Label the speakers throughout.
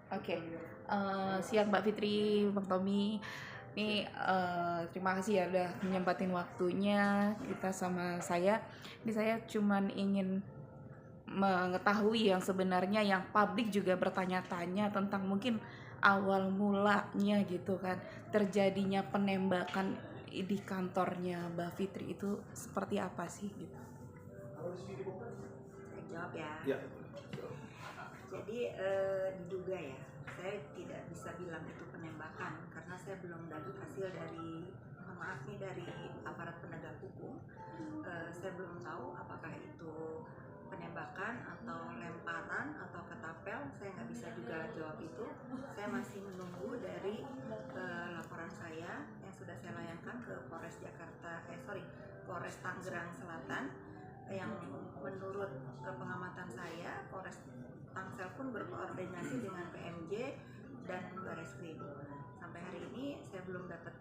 Speaker 1: Oke, siang Mbak Fitri, Bang Tommy. Ini terima kasih ya udah menyempatin waktunya kita sama saya. Ini saya cuman ingin mengetahui yang sebenarnya yang publik juga bertanya-tanya tentang mungkin awal mulanya gitu kan terjadinya penembakan di kantornya Mbak Fitri itu seperti apa sih gitu.
Speaker 2: Saya jawab ya.
Speaker 3: Ya.
Speaker 2: Jadi diduga ya, saya tidak bisa bilang itu penembakan karena saya belum dapat hasil dari, mohon maaf nih, dari aparat penegak hukum. Saya belum tahu apakah itu penembakan atau lemparan atau ketapel. Saya nggak bisa juga jawab itu. Saya masih menunggu dari laporan saya yang sudah saya layangkan ke Polres Tangerang Selatan, yang menurut pengamatan saya Polres Tangsel pun berkoordinasi dengan PMJ dan Bareskrim. Sampai hari ini saya belum dapat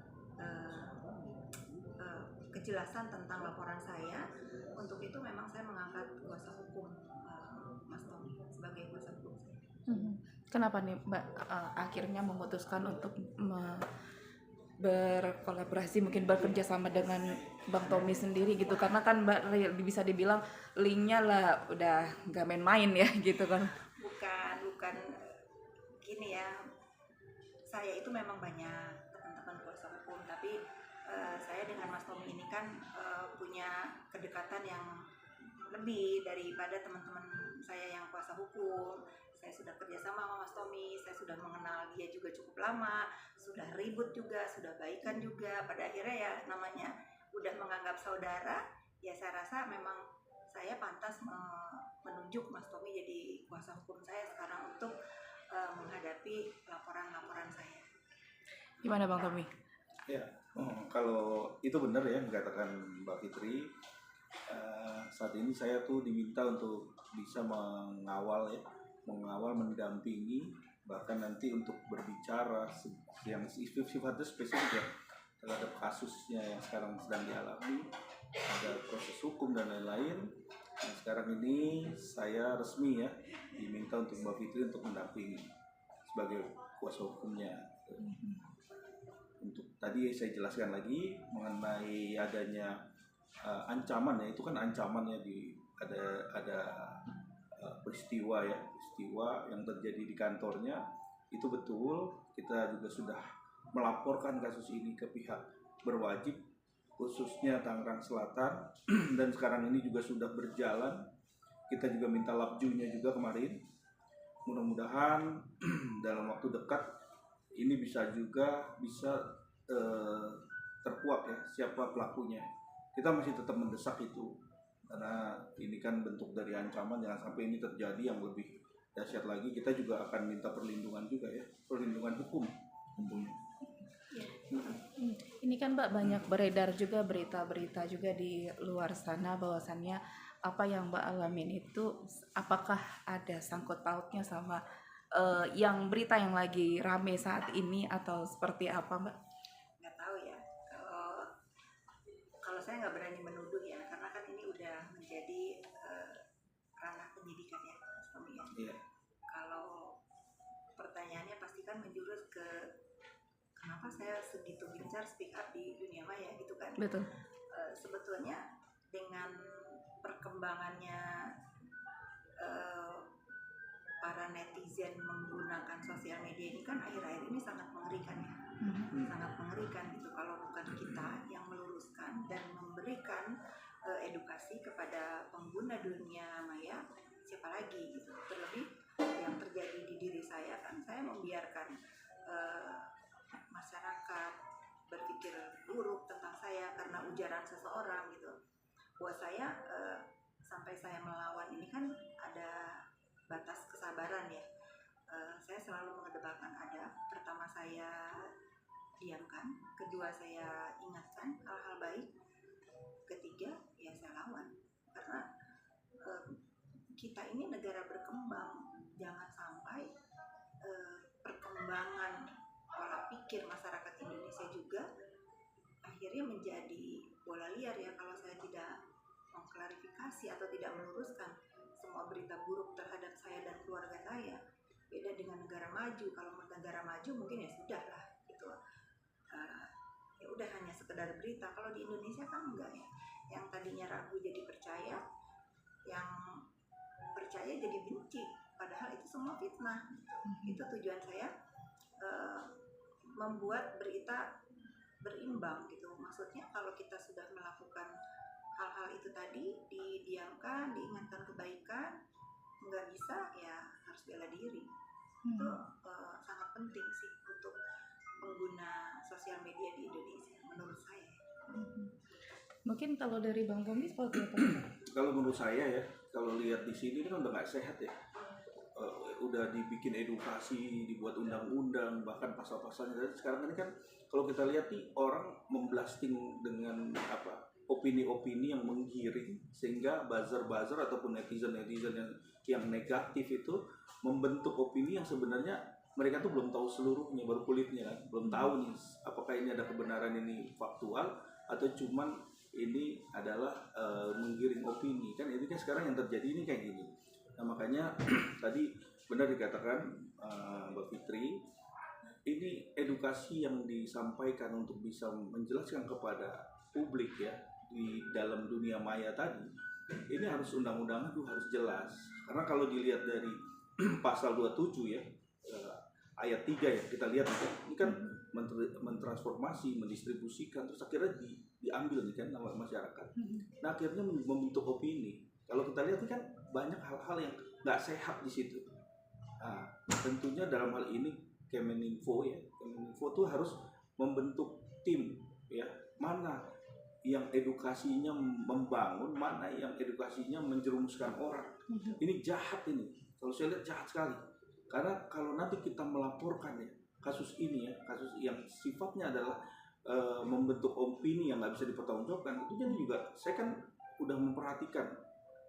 Speaker 2: kejelasan tentang laporan saya. Untuk itu memang saya mengangkat kuasa hukum Mas Tommy sebagai kuasa hukum saya.
Speaker 1: Kenapa nih Mbak akhirnya memutuskan untuk berkolaborasi, mungkin bekerja sama dengan Bang Tommy sendiri gitu, karena kan Mbak bisa dibilang linknya lah udah nggak main-main ya gitu kan.
Speaker 2: Bukan gini ya, saya itu memang banyak teman-teman kuasa hukum, tapi saya dengan Mas Tommy ini kan punya kedekatan yang lebih daripada teman-teman saya yang kuasa hukum. Saya sudah kerjasama sama Mas Tommy, saya sudah mengenal dia juga cukup lama, sudah ribut juga, sudah baikan juga. Pada akhirnya ya namanya udah menganggap saudara, ya saya rasa memang saya pantas menunjuk Mas Tommy jadi kuasa hukum saya sekarang untuk menghadapi laporan-laporan saya.
Speaker 1: Gimana Bang Tommy?
Speaker 3: Ya, kalau itu benar ya yang dikatakan Mbak Fitri. Saat ini saya tuh diminta untuk bisa mengawal, mendampingi, bahkan nanti untuk berbicara yang sifatnya spesifik ya terhadap kasusnya yang sekarang sedang dialami, ada proses hukum dan lain-lain. Nah, sekarang ini saya resmi ya diminta untuk Mbak Fitri untuk mendampingi sebagai kuasa hukumnya. Untuk tadi saya jelaskan lagi mengenai adanya ancaman ya, itu kan ancamannya ada peristiwa yang terjadi di kantornya, itu betul. Kita juga sudah melaporkan kasus ini ke pihak berwajib, khususnya Tangerang Selatan dan sekarang ini juga sudah berjalan. Kita juga minta labjunya juga kemarin. Mudah-mudahan dalam waktu dekat ini bisa terkuak ya siapa pelakunya. Kita masih tetap mendesak itu karena ini kan bentuk dari ancaman, jangan sampai ini terjadi yang lebih dahsyat lagi. Kita juga akan minta perlindungan juga ya, perlindungan hukum tentunya.
Speaker 1: Ini kan Mbak banyak beredar juga berita-berita juga di luar sana bahwasannya apa yang Mbak alamin itu apakah ada sangkut pautnya sama yang berita yang lagi rame saat ini atau seperti apa Mbak?
Speaker 2: Nggak tahu ya, kalau saya nggak berani menuduh ya, karena kan ini udah menjadi ranah penyidikan ya, Mas Tommy ya.
Speaker 3: Iya.
Speaker 2: Kalau pertanyaannya pasti kan menjurus ke kenapa saya segitu gencar speak up di dunia maya gitu kan.
Speaker 1: Betul.
Speaker 2: Sebetulnya dengan perkembangannya para netizen menggunakan sosial media ini kan akhir-akhir ini sangat mengerikan ya. Sangat mengerikan gitu kalau bukan kita yang meluruskan dan memberikan edukasi kepada pengguna dunia maya, siapa lagi gitu. Terlebih yang terjadi di diri saya kan, saya membiarkan masyarakat berpikir buruk tentang saya karena ujaran seseorang gitu. Buat saya sampai saya melawan ini kan ada batas kesabaran ya. Saya selalu mengedepankan ada, pertama saya diamkan, kedua saya ingatkan hal-hal baik, ketiga ya saya lawan. Karena kita ini negara berkembang, jangan sampai perkembangan pola pikir masyarakat Indonesia juga akhirnya menjadi bola liar ya, kalau saya tidak mengklarifikasi atau tidak meluruskan semua berita buruk terhadap saya dan keluarga saya. beda dengan negara maju. Kalau negara maju mungkin ya sudah lah gitu. Ya udah hanya sekedar berita. Kalau di Indonesia kan enggak ya. Yang tadinya ragu jadi percaya, yang percaya jadi benci. Padahal itu semua fitnah. Itu tujuan saya, membuat berita berimbang gitu. Maksudnya kalau kita sudah melakukan hal-hal itu tadi, didiamkan, diingatkan kebaikan, nggak bisa ya harus bela diri. Itu sangat penting sih untuk pengguna sosial media di Indonesia menurut saya.
Speaker 1: Mungkin kalau dari Bang Tommy seperti apa?
Speaker 3: Kalau menurut saya ya, kalau lihat di sini ini kan udah nggak sehat ya. Udah dibikin edukasi, dibuat undang-undang, bahkan pasal-pasalnya. Dan sekarang ini kan kalau kita lihat nih, orang memblasting dengan opini-opini yang menggiring, sehingga buzzer-buzzer ataupun netizen-netizen yang negatif itu membentuk opini yang sebenarnya mereka tuh belum tahu seluruhnya, baru kulitnya kan, belum tahu nih apakah ini ada kebenaran, ini faktual atau cuman ini adalah menggiring opini. Kan ini kan sekarang yang terjadi ini kayak gini. Nah makanya tadi benar dikatakan Mbak Fitri, ini edukasi yang disampaikan untuk bisa menjelaskan kepada publik ya di dalam dunia maya tadi, ini harus undang-undangnya tuh harus jelas. Karena kalau dilihat dari pasal 27 ya, ayat 3 ya, kita lihat ini kan mentransformasi, mendistribusikan, terus akhirnya diambil nih kan nama masyarakat. Nah akhirnya membentuk opini. Kalau kita lihat ini kan banyak hal-hal yang nggak sehat di situ. Nah, tentunya dalam hal ini Kemeninfo tuh harus membentuk tim ya, mana yang edukasinya membangun, mana yang edukasinya menjerumuskan orang. Ini jahat ini. Kalau saya lihat jahat sekali. Karena kalau nanti kita melaporkan ya kasus ini ya, kasus yang sifatnya adalah membentuk opini yang nggak bisa dipertanggungjawabkan, itu jadi juga saya kan udah memperhatikan,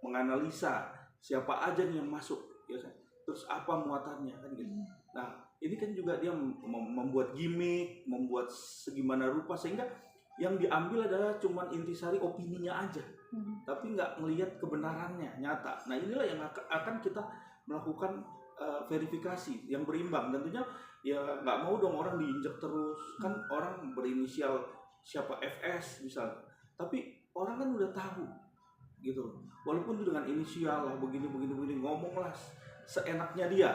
Speaker 3: menganalisa siapa aja nih yang masuk ya kan, terus apa muatannya kan gitu. Nah ini kan juga dia membuat gimmick, membuat segimana rupa, sehingga yang diambil adalah cuman intisari opininya aja, tapi nggak melihat kebenarannya nyata. Nah inilah yang akan kita melakukan verifikasi yang berimbang. Tentunya ya nggak mau dong orang diinjak terus, kan orang berinisial siapa FS misalnya, tapi orang kan udah tahu gitu, walaupun dengan inisial lah begini ngomonglah seenaknya dia,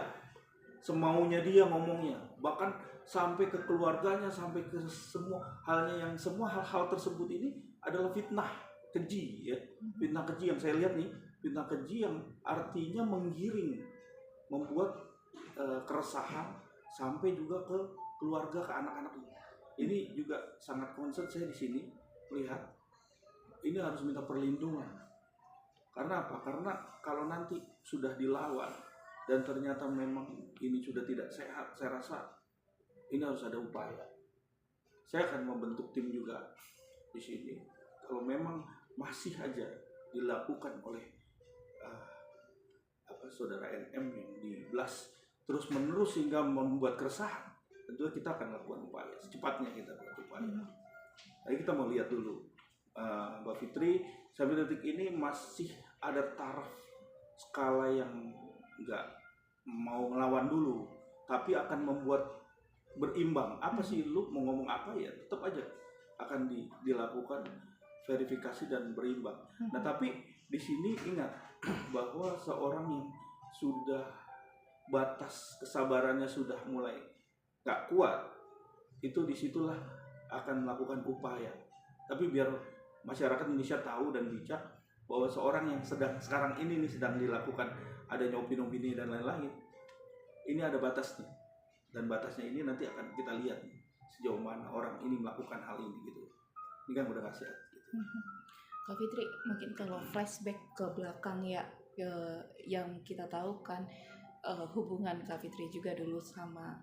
Speaker 3: semaunya dia ngomongnya, bahkan sampai ke keluarganya, sampai ke semua hal-hal tersebut ini adalah fitnah keji ya, fitnah keji yang saya lihat nih, fitnah keji yang artinya menggiring, membuat keresahan sampai juga ke keluarga, ke anak-anak. Ini juga sangat concern saya di sini melihat ini harus minta perlindungan. Karena apa? Karena kalau nanti sudah dilawan dan ternyata memang ini sudah tidak sehat, saya rasa ini harus ada upaya. Saya akan membentuk tim juga di sini. Kalau memang masih aja dilakukan oleh saudara NM yang dibelas terus menerus sehingga membuat keresahan, tentu kita akan melakukan upaya secepatnya, kita melakukan upaya. Jadi kita mau lihat dulu, Mbak Fitri, sampai detik ini masih ada taraf skala yang nggak mau ngelawan dulu, tapi akan membuat berimbang. Apa sih lu mau ngomong apa ya, tetap aja akan dilakukan verifikasi dan berimbang. Nah tapi di sini ingat bahwa seorang yang sudah batas kesabarannya sudah mulai nggak kuat, itu disitulah akan melakukan upaya. Tapi biar masyarakat Indonesia tahu dan bijak bahwa seorang yang sekarang ini sedang dilakukan adanya opini-opini dan lain-lain, ini ada batasnya, dan batasnya ini nanti akan kita lihat sejauh mana orang ini melakukan hal ini gitu. Ini kan udah nasihat gitu.
Speaker 1: Kak Fitri, mungkin kalau flashback ke belakang ya, yang kita tahu kan hubungan Kak Fitri juga dulu sama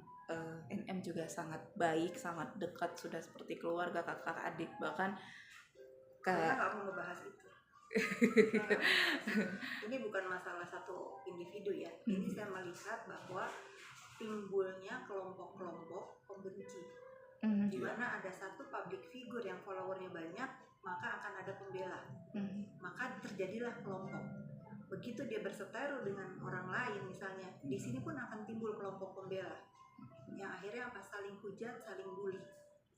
Speaker 1: NM juga sangat baik, sangat dekat, sudah seperti keluarga, kakak adik, bahkan
Speaker 2: saya nggak mau ngebahas itu. Ini bukan masalah satu individu ya, ini saya melihat bahwa timbulnya kelompok-kelompok pembenci, di mana ada satu public figure yang followernya banyak, maka akan ada pembela, maka terjadilah kelompok. begitu dia berseteru dengan orang lain misalnya, di sini pun akan timbul kelompok pembela yang akhirnya apa, saling hujat, saling bully.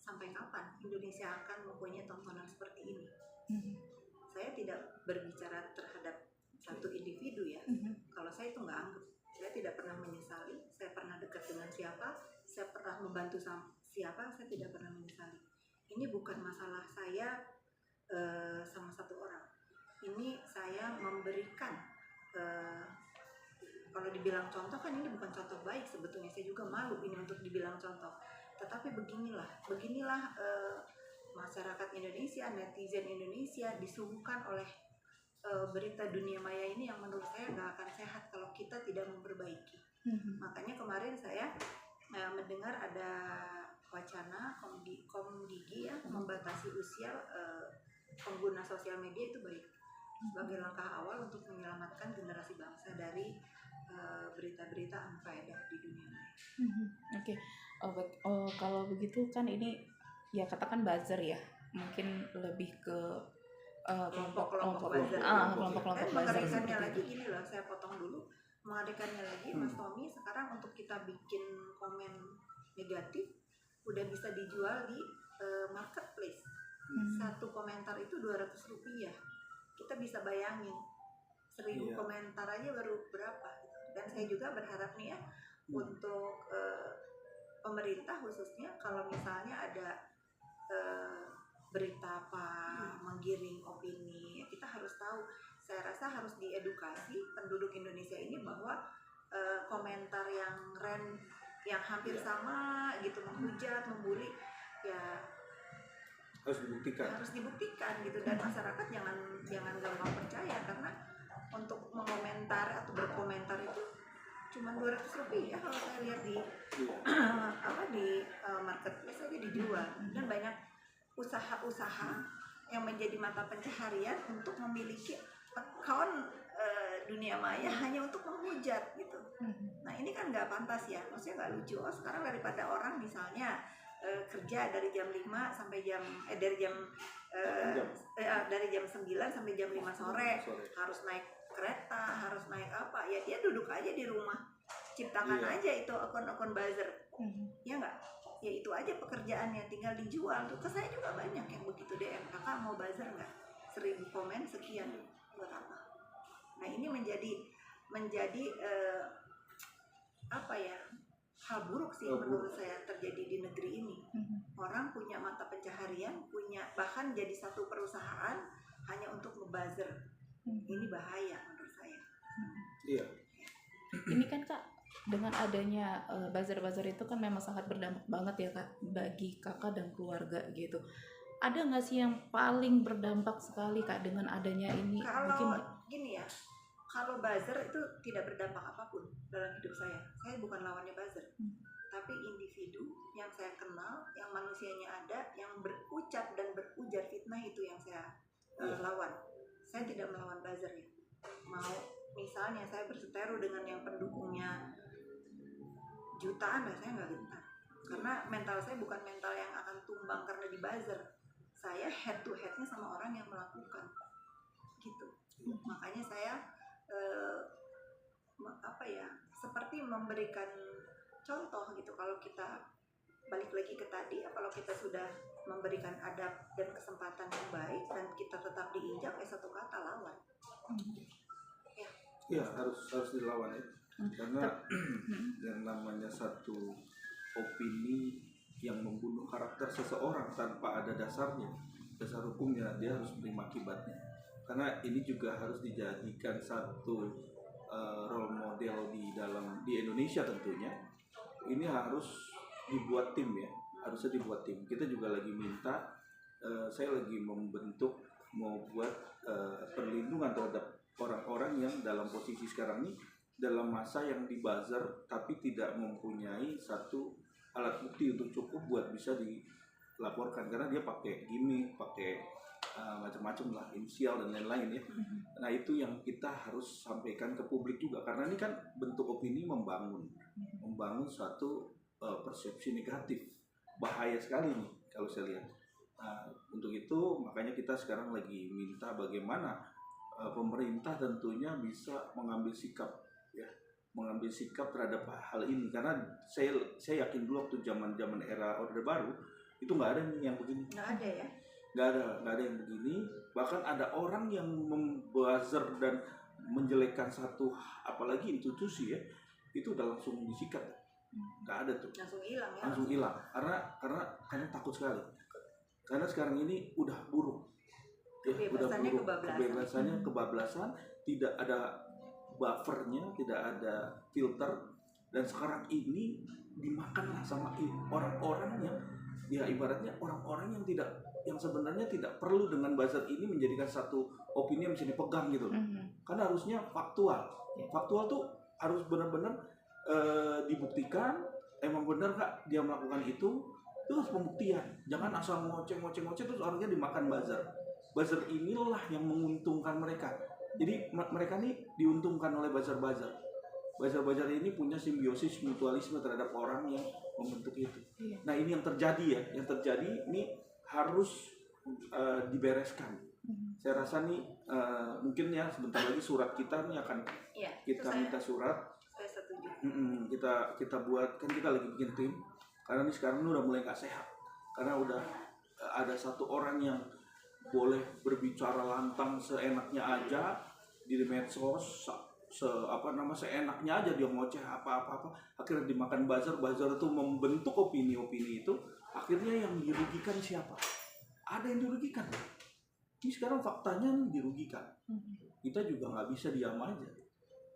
Speaker 2: Sampai kapan Indonesia akan mempunyai tontonan seperti ini? Saya tidak berbicara terhadap satu individu ya. Kalau saya itu nggak anggap, saya tidak pernah menyesali, saya pernah dekat dengan siapa, saya pernah membantu siapa, saya tidak pernah menyesali. Ini bukan masalah saya sama satu orang. Ini saya memberikan, kalau dibilang contoh kan ini bukan contoh baik sebetulnya, saya juga malu ini untuk dibilang contoh. Tetapi beginilah masyarakat Indonesia, netizen Indonesia disuguhkan oleh berita dunia maya ini yang menurut saya nggak akan sehat kalau kita tidak memperbaiki. Makanya kemarin saya mendengar ada wacana Komdigi ya, membatasi usia pengguna sosial media itu baik sebagai langkah awal untuk menyelamatkan generasi bangsa dari berita-berita unfaedah di dunia maya.
Speaker 1: Oke. Kalau begitu kan ini ya katakan buzzer ya, mungkin lebih ke
Speaker 2: kelompok-kelompok buzzer.
Speaker 1: Kelompok-kelompok buzzer
Speaker 2: Mengerikannya
Speaker 1: seperti
Speaker 2: lagi
Speaker 1: itu.
Speaker 2: gini loh, saya potong dulu. Mengerikannya lagi, Mas Tommy, sekarang untuk kita bikin komen negatif udah bisa dijual di marketplace. Satu komentar itu Rp200. Kita bisa bayangin 1.000 komentar aja baru berapa. Dan saya juga berharap nih ya untuk pemerintah khususnya, kalau misalnya ada berita apa menggiring opini, kita harus tahu. Saya rasa harus diedukasi penduduk Indonesia ini bahwa komentar yang hampir sama gitu, menghujat, membuli, ya
Speaker 3: harus dibuktikan
Speaker 2: gitu. Dan masyarakat jangan gampang percaya, karena untuk mengomentar atau berkomentar itu cuma Rp200 kalau saya lihat di di marketplace aja dijual. Dan banyak usaha-usaha yang menjadi mata pencaharian untuk memiliki account dunia maya hanya untuk menghujat gitu. Nah ini kan nggak pantas ya, maksudnya nggak lucu. Sekarang daripada orang misalnya kerja dari jam 5 sampai dari jam 9 sampai jam 5 sore harus naik kereta, harus naik apa, ya dia duduk aja di rumah, ciptakan aja itu akun-akun buzzer, ya nggak? Ya itu aja pekerjaannya, tinggal dijual tuh. Ke saya juga banyak yang begitu DM, kakak mau buzzer nggak? 1.000 komen sekian, buat apa? Nah ini menjadi hal buruk sih menurut saya terjadi di negeri ini. Orang punya mata pencaharian, bahkan jadi satu perusahaan hanya untuk ngebuzzer. Ini bahaya menurut saya.
Speaker 3: Iya.
Speaker 1: Ini kan Kak, dengan adanya buzzer-buzzer itu kan memang sangat berdampak banget ya Kak bagi kakak dan keluarga gitu. Ada nggak sih yang paling berdampak sekali Kak dengan adanya ini?
Speaker 2: Kalau gini ya, kalau buzzer itu tidak berdampak apapun dalam hidup saya. Saya bukan lawannya buzzer, tapi individu yang saya kenal, yang manusianya ada, yang berucap dan berujar fitnah, itu yang saya lawan. Saya tidak melawan buzzer ya. Mau misalnya saya berseteru dengan yang pendukungnya jutaan, saya nggak gentar. Karena mental saya bukan mental yang akan tumbang karena di buzzer. Saya head to headnya sama orang yang melakukan gitu. Makanya saya seperti memberikan contoh gitu. Kalau kita balik lagi ke tadi, kalau kita sudah memberikan adab dan kesempatan yang baik dan kita tetap diinjak, satu kata, lawan.
Speaker 3: Iya, harus dilawan ya. Karena yang namanya satu opini yang membunuh karakter seseorang tanpa ada dasar hukumnya, dia harus menerima akibatnya. Karena ini juga harus dijadikan satu role model di Indonesia tentunya. Ini harus dibuat tim ya, harusnya dibuat tim. Kita juga lagi minta, saya lagi mau buat perlindungan terhadap orang-orang yang dalam posisi sekarang ini dalam masa yang dibuzzer tapi tidak mempunyai satu alat bukti untuk cukup buat bisa dilaporkan, karena dia pakai gimmick, pakai macam-macam lah, inisial dan lain-lain ya. Nah itu yang kita harus sampaikan ke publik juga, karena ini kan bentuk opini membangun suatu persepsi negatif. Bahaya sekali nih kalau saya lihat. Nah, untuk itu makanya kita sekarang lagi minta bagaimana pemerintah tentunya bisa mengambil sikap ya, mengambil sikap terhadap hal ini, karena saya yakin dulu waktu zaman era Orde Baru itu nggak ada yang begini,
Speaker 2: Nggak ada ya.
Speaker 3: nggak ada yang begini. Bahkan ada orang yang membuzzer dan menjelekkan satu apalagi institusi ya, itu udah langsung disikat, nggak ada tuh,
Speaker 2: Langsung hilang ya.
Speaker 3: langsung hilang karena takut sekali, karena sekarang ini udah buruk ya, udah
Speaker 2: Kebebasannya
Speaker 3: buruk,
Speaker 2: kebablasan.
Speaker 3: kebebasannya kebablasan, tidak ada buffernya, tidak ada filter, dan sekarang ini dimakanlah sama orang-orang yang ya ibaratnya orang-orang yang sebenarnya tidak perlu dengan buzzer ini menjadikan satu opini yang bisa dipegang gitu loh. Karena harusnya faktual tuh harus benar-benar dibuktikan emang benar nggak dia melakukan itu harus pembuktian, jangan asal ngoceh terus orangnya dimakan buzzer inilah yang menguntungkan mereka. Jadi mereka nih diuntungkan oleh buzzer ini punya simbiosis mutualisme terhadap orang yang membentuk itu. Nah ini yang terjadi ini harus dibereskan. Saya rasa nih mungkin ya sebentar lagi surat kita nih akan kita minta surat.
Speaker 2: Saya setuju.
Speaker 3: Kita buat, kan kita lagi bikin tim, karena ini sekarang udah mulai nggak sehat, karena udah ada satu orang yang boleh berbicara lantang seenaknya aja di medsos, seenaknya aja dia ngoceh apa-apa, akhirnya dimakan buzzer itu membentuk opini itu, akhirnya yang dirugikan siapa? Ada yang dirugikan. Ini sekarang faktanya nih dirugikan. Kita juga nggak bisa diam aja.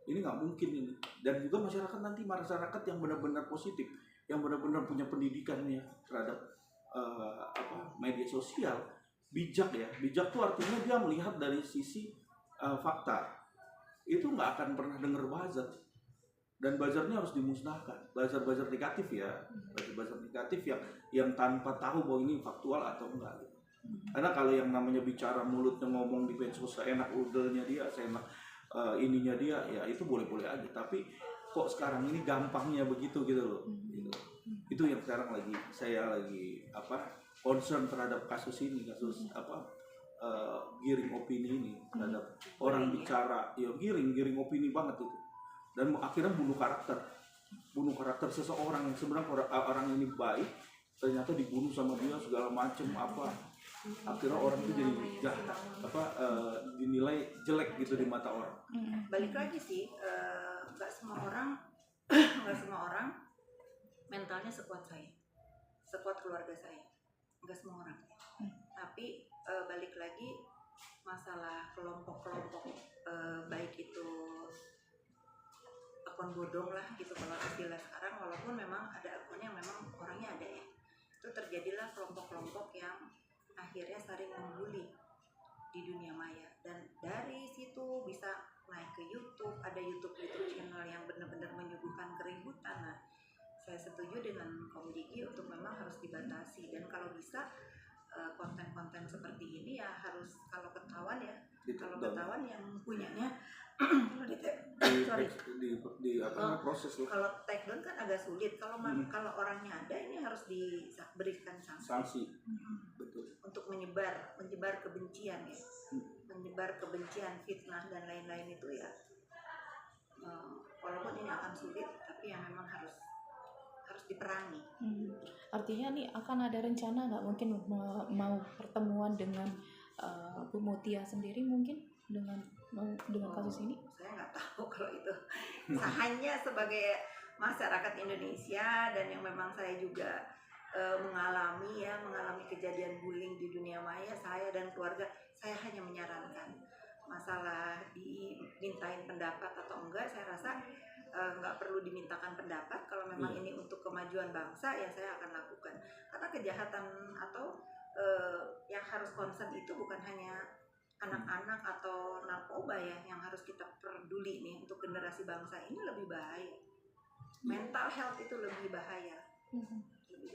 Speaker 3: Ini nggak mungkin ini. Dan juga masyarakat yang benar-benar positif, yang benar-benar punya pendidikan ya terhadap media sosial, bijak ya. Bijak tuh artinya dia melihat dari sisi fakta. Itu nggak akan pernah dengar buzzer. Dan buzzernya harus dimusnahkan. Buzzer negatif ya, buzzer negatif yang tanpa tahu bahwa ini faktual atau enggak. Karena kalau yang namanya bicara mulutnya ngomong di medsos seenak udelnya dia, seenak ininya dia, ya itu boleh-boleh aja. Tapi kok sekarang ini gampangnya begitu gitu loh. Gitu. Itu yang sekarang saya lagi concern terhadap kasus giring opini ini terhadap orang bicara, ya giring opini banget itu. Dan akhirnya bunuh karakter seseorang yang sebenarnya orang ini baik, ternyata dibunuh sama dia segala macam akhirnya orang itu jadi dinilai jelek gitu di mata orang.
Speaker 2: Balik lagi sih, nggak semua orang mentalnya sekuat saya, sekuat keluarga saya, nggak semua orang. Tapi balik lagi masalah kelompok-kelompok, baik itu akun bodong lah gitu kalau istilah sekarang, walaupun memang ada akun yang memang orangnya ada ya, itu terjadilah kelompok-kelompok yang akhirnya saling membuli di dunia maya, dan dari situ bisa naik ke YouTube, ada YouTube channel yang benar-benar menyuguhkan keributan. Nah, saya setuju dengan Kom Diki untuk memang harus dibatasi, dan kalau bisa konten-konten seperti ini ya harus kalau ketahuan yang punyanya
Speaker 3: proses loh.
Speaker 2: Kalau take down kan agak sulit. Kalau orangnya ada, ini harus diberikan sanksi.
Speaker 3: Betul.
Speaker 2: Untuk menyebar kebencian ya, menyebar kebencian, fitnah dan lain-lain itu ya. Walaupun ini akan sulit, tapi yang memang harus diperangi.
Speaker 1: Artinya nih akan ada rencana nggak mungkin mau pertemuan dengan Bu Mutia sendiri mungkin dengan kasus ini?
Speaker 2: Saya nggak tahu kalau itu. Hanya sebagai masyarakat Indonesia dan yang memang saya juga mengalami kejadian bullying di dunia maya, saya dan keluarga, saya hanya menyarankan. Masalah dimintain pendapat atau enggak, saya rasa nggak perlu dimintakan pendapat. Kalau memang ini untuk kemajuan bangsa, ya saya akan lakukan. Karena kejahatan atau yang harus concern itu bukan hanya anak-anak atau narkoba ya, yang harus kita peduli nih untuk generasi bangsa ini lebih bahaya. Mental health itu lebih bahaya.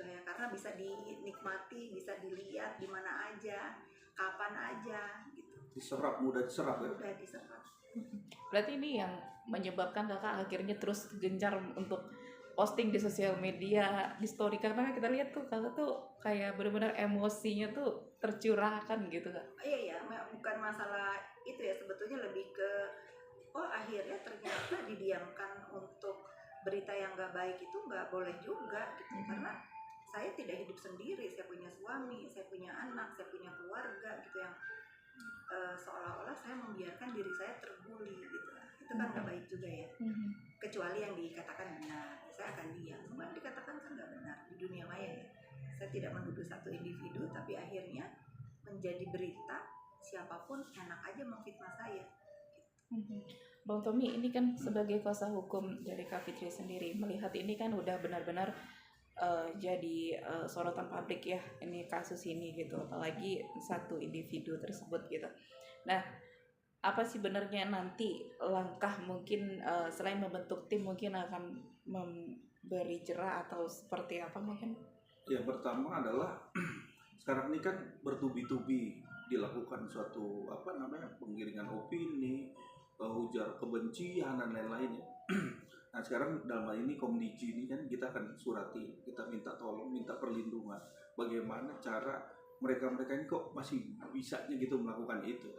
Speaker 2: Karena bisa dinikmati, bisa dilihat di mana aja, kapan aja gitu.
Speaker 3: Mudah diserap ya.
Speaker 2: Mudah diserap.
Speaker 1: Berarti ini yang menyebabkan kakak akhirnya terus gencar untuk posting di sosial media, di story, karena kita lihat tuh kakak tuh kayak benar-benar emosinya tuh tercurahkan gitu kak.
Speaker 2: Iya, bukan masalah itu ya sebetulnya. sebetulnya lebih ke akhirnya ternyata didiamkan untuk berita yang nggak baik itu nggak boleh juga gitu, karena saya tidak hidup sendiri, saya punya suami, saya punya anak, saya punya keluarga gitu, yang seolah-olah saya membiarkan diri saya terbuli gitu. Itu kan nggak baik juga ya. Kecuali yang dikatakan benar, saya akan diam. Semua yang dikatakan kan nggak benar di dunia maya ya. Saya tidak menuduh satu individu, tapi akhirnya menjadi berita, siapapun enak aja memfitnah saya.
Speaker 1: Bang Tommy, ini kan sebagai kuasa hukum dari Kak Fitri sendiri, melihat ini kan udah benar-benar jadi sorotan publik ya, ini kasus ini gitu, apalagi satu individu tersebut gitu. Nah, apa sih benarnya nanti langkah mungkin selain membentuk tim, mungkin akan memberi jerah atau seperti apa mungkin?
Speaker 3: Yang pertama adalah sekarang ini kan bertubi-tubi dilakukan suatu penggiringan opini, ujar kebencian dan lain-lainnya. Nah sekarang dalam hal ini Komdiji ini kan kita akan surati, kita minta tolong, minta perlindungan. Bagaimana cara mereka-mereka ini kok masih bisanya gitu melakukan itu.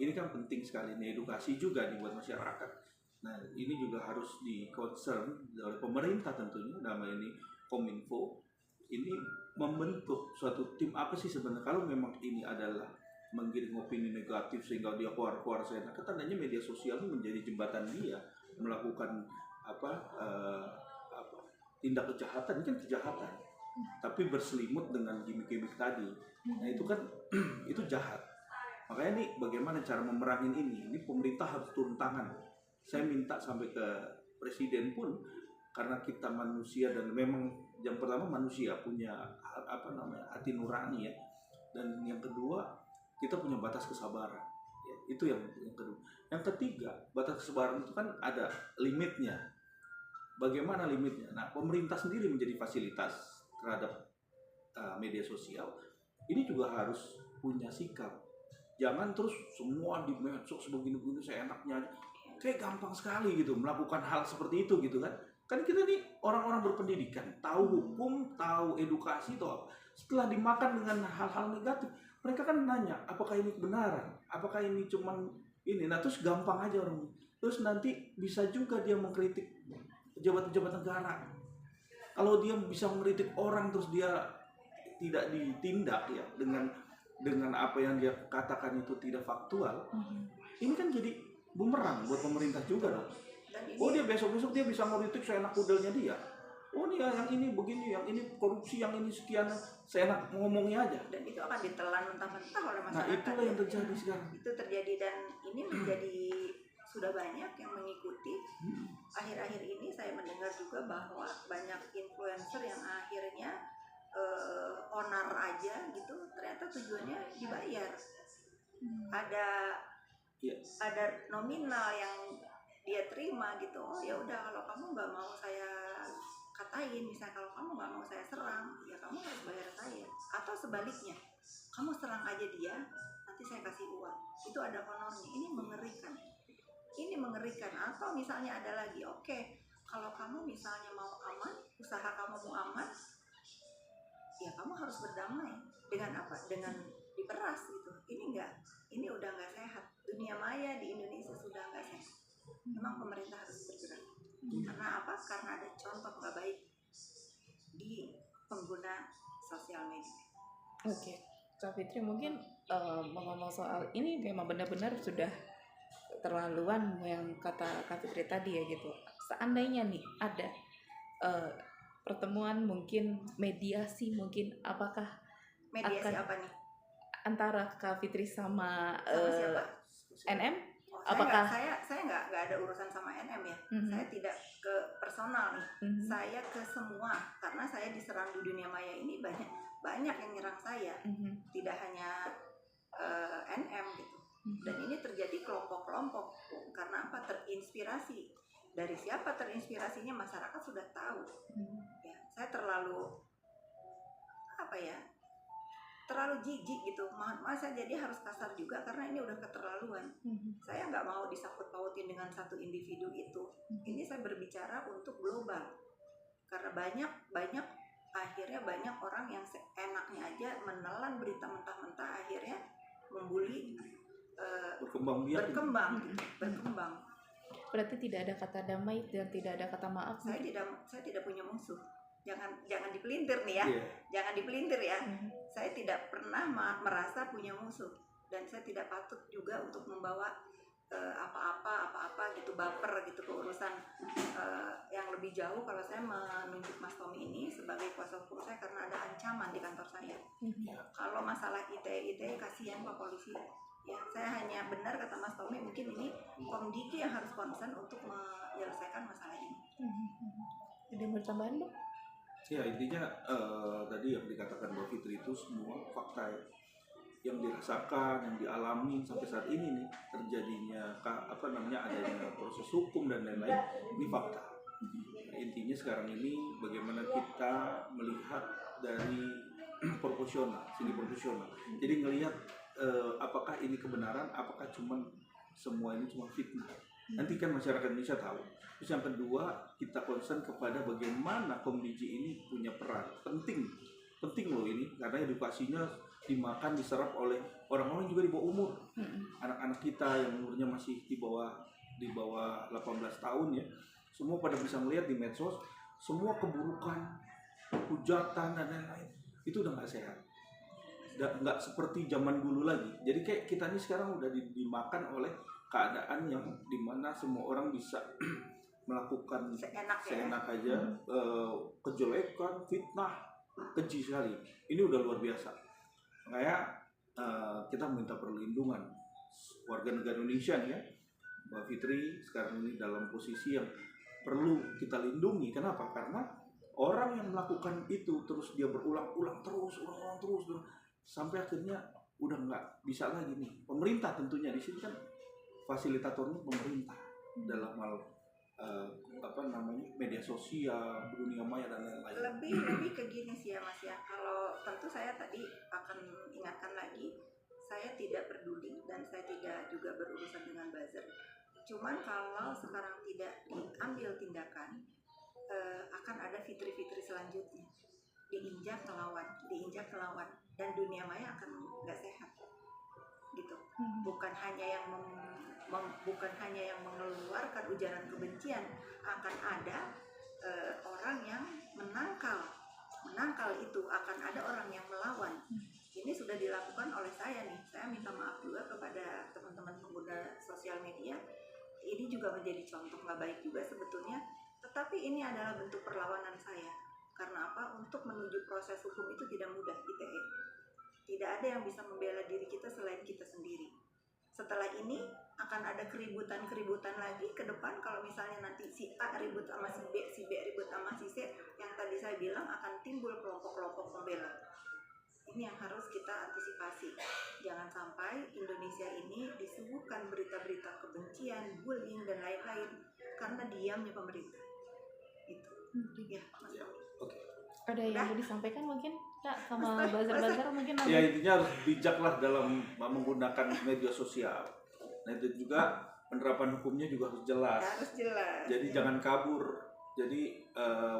Speaker 3: Ini kan penting sekali, ini edukasi juga dibuat masyarakat. Nah ini juga harus di-concern oleh pemerintah tentunya, dalam hal ini Kominfo. Ini membentuk suatu tim apa sih sebenarnya, kalau memang ini adalah menggiring opini negatif sehingga dia keluar-keluar seenak, tandanya media sosial ini menjadi jembatan dia melakukan tindak kejahatan. Ini kan kejahatan tapi berselimut dengan gimmick-gimmick tadi. Nah itu kan itu jahat. Makanya nih bagaimana cara memerangin ini pemerintah harus turun tangan. Saya minta sampai ke presiden pun, karena kita manusia dan memang yang pertama manusia punya hati nurani ya, dan yang kedua kita punya batas kesabaran ya, itu yang kedua. Yang ketiga, batas kesabaran itu kan ada limitnya. Bagaimana limitnya? Nah, pemerintah sendiri menjadi fasilitas terhadap media sosial ini juga harus punya sikap. Jangan terus semua di medsos begini-begini seenaknya, kayak gampang sekali gitu melakukan hal seperti itu gitu kan. Kan kita nih orang-orang berpendidikan, tahu hukum, tahu edukasi, tahu. Setelah dimakan dengan hal-hal negatif, mereka kan nanya, apakah ini kebenaran? Apakah ini cuman ini? Nah terus gampang aja orang. Terus nanti bisa juga dia mengkritik pejabat-pejabat negara. Kalau dia bisa mengkritik orang terus dia tidak ditindak ya dengan apa yang dia katakan itu tidak faktual, ini kan jadi bumerang buat pemerintah juga dong. Oh dia besok-besok dia bisa ngeritik seenak kudelnya dia. Oh dia yang ini begini, yang ini korupsi, yang ini sekian, seenak ngomongnya aja.
Speaker 2: Dan itu akan ditelan mentah-mentah oleh masyarakat.
Speaker 3: Nah itulah yang terjadi sekarang.
Speaker 2: Itu terjadi dan ini menjadi sudah banyak yang mengikuti. Akhir-akhir ini saya mendengar juga bahwa banyak influencer yang akhirnya onar aja gitu, ternyata tujuannya dibayar. Ada nominal yang dia terima gitu. Oh ya udah, kalau kamu nggak mau saya katain, misalnya kalau kamu nggak mau saya serang, ya kamu harus bayar saya. Atau sebaliknya, kamu serang aja dia, nanti saya kasih uang. Itu ada honornya. Ini mengerikan. Atau misalnya ada lagi, oke, kalau kamu misalnya mau aman, usaha kamu mau aman, ya kamu harus berdamai. Dengan apa? Dengan diperas gitu. Ini udah nggak sehat. Dunia maya di Indonesia sudah nggak sehat. Memang pemerintah harus bergerak. Karena apa? Karena ada contoh nggak baik di pengguna sosial media.
Speaker 1: Oke, Kak Fitri mungkin ngomong soal ini memang benar-benar sudah terlaluan yang kata Kak Fitri tadi ya gitu. Seandainya nih ada pertemuan mungkin mediasi, mungkin apakah
Speaker 2: Mediasi apa nih?
Speaker 1: antara Kak Fitri sama
Speaker 2: siapa?
Speaker 1: NM?
Speaker 2: Apakah saya nggak ada urusan sama NM ya. Saya tidak ke personal nih. Saya ke semua, karena saya diserang di dunia maya ini banyak yang nyerang saya. Tidak hanya NM gitu. Dan ini terjadi kelompok-kelompok. Karena apa? Terinspirasi. Dari siapa terinspirasinya masyarakat sudah tahu. Ya, saya terlalu jijik gitu. Masa jadi harus kasar juga, karena ini udah keterlaluan. Saya nggak mau disangkut pautin dengan satu individu itu. Ini saya berbicara untuk global, karena akhirnya banyak orang yang seenaknya aja menelan berita mentah-mentah, akhirnya membuli
Speaker 3: berkembang biak.
Speaker 2: berkembang.
Speaker 1: Berarti tidak ada kata damai dan tidak ada kata maaf.
Speaker 2: Saya tidak punya musuh. Jangan dipelintir nih ya.
Speaker 3: Iya.
Speaker 2: Jangan dipelintir ya.
Speaker 1: Mhm.
Speaker 2: Saya tidak pernah merasa punya musuh, dan saya tidak patut juga untuk membawa apa-apa gitu, baper gitu ke urusan yang lebih jauh. Kalau saya menunjuk Mas Tommy ini sebagai kuasa hukum saya karena ada ancaman di kantor saya. Kalau masalah ITE kasihan Pak Polisi. Ya, saya hanya benar kata Mas Tommy, mungkin ini Komdiki yang harus concern untuk menyelesaikan masalah ini.
Speaker 1: Ada yang bertambahan, Dok?
Speaker 3: Ya, intinya tadi yang dikatakan Mbak Fitri itu semua fakta ya, yang dirasakan, yang dialami sampai saat ini nih, terjadinya adanya proses hukum dan lain-lain, ini fakta. Nah, intinya sekarang ini bagaimana kita melihat dari segi proporsional. Jadi ngelihat apakah ini kebenaran, apakah semua ini cuma fitnah. Nanti kan masyarakat Indonesia tahu. Terus yang kedua, kita concern kepada bagaimana Komdiji ini punya peran penting loh ini, karena edukasinya dimakan, diserap oleh orang-orang juga di bawah umur. Anak-anak kita yang umurnya masih di bawah 18 tahun ya, semua pada bisa melihat di medsos semua keburukan, hujatan dan lain-lain. Itu udah nggak sehat, nggak seperti zaman dulu lagi. Jadi kayak kita ini sekarang udah dimakan oleh keadaan yang dimana semua orang bisa melakukan seenak aja, kejelekan, fitnah, keji sekali. Ini udah luar biasa. Kayak kita minta perlindungan warga negara Indonesia nih ya. Mbak Fitri sekarang ini dalam posisi yang perlu kita lindungi. Kenapa? Karena orang yang melakukan itu terus dia berulang-ulang terus sampai akhirnya udah nggak bisa lagi nih. Pemerintah tentunya di sini kan fasilitatornya pemerintah dalam hal media sosial, dunia maya dan lain-lain.
Speaker 2: Lebih ke gini sih ya Mas ya. Kalau tentu saya tadi akan ingatkan lagi, saya tidak peduli dan saya tidak juga berurusan dengan buzzer. Cuman kalau sekarang tidak diambil tindakan, akan ada fitri-fitri selanjutnya, diinjak melawan, dan dunia maya akan nggak sehat gitu. Bukan hanya yang mengeluarkan ujaran kebencian, akan ada orang yang menangkal itu, akan ada orang yang melawan. Ini sudah dilakukan oleh saya nih. Saya minta maaf juga kepada teman-teman pengguna sosial media. Ini juga menjadi contoh nggak baik juga sebetulnya. Tetapi ini adalah bentuk perlawanan saya. Karena apa? Untuk menuju proses hukum itu tidak mudah, ITE. Tidak ada yang bisa membela diri kita selain kita sendiri. Setelah ini akan ada keributan lagi ke depan. Kalau misalnya nanti si A ribut sama si B ribut sama si C, yang tadi saya bilang akan timbul kelompok-kelompok pembela. Ini yang harus kita antisipasi. Jangan sampai Indonesia ini disuguhkan berita-berita kebencian, bullying dan lain-lain karena diamnya pemerintah. Itu. Ya, Mas.
Speaker 3: Oke.
Speaker 1: Ada yang mau disampaikan mungkin Kak sama buzzer mungkin nanti.
Speaker 3: Ya, intinya harus bijaklah dalam menggunakan media sosial. Nah, itu juga penerapan hukumnya juga harus jelas. Jadi jangan kabur. Jadi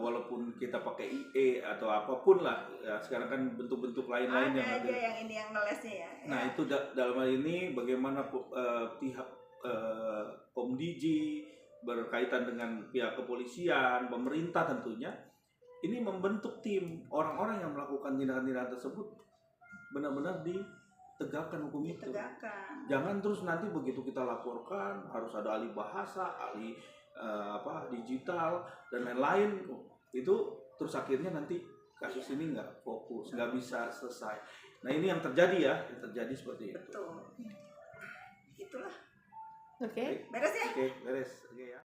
Speaker 3: walaupun kita pakai IE atau apapun lah, ya sekarang kan bentuk-bentuk lain-lain yang ada.
Speaker 2: Yang ini yang ngelesnya ya.
Speaker 3: Nah, itu dalam hal ini bagaimana pihak Komdiji berkaitan dengan pihak kepolisian, pemerintah tentunya, ini membentuk tim orang-orang yang melakukan tindakan-tindakan tersebut benar-benar ditegakkan hukum itu. Jangan terus nanti begitu kita laporkan harus ada ahli bahasa, ahli digital dan lain-lain. Itu terus akhirnya nanti kasus ini nggak fokus, nggak bisa selesai. Nah, ini yang terjadi seperti itu.
Speaker 2: Betul. Itulah.
Speaker 1: Oke.
Speaker 2: Beres ya?
Speaker 3: Oke, beres. Oke ya.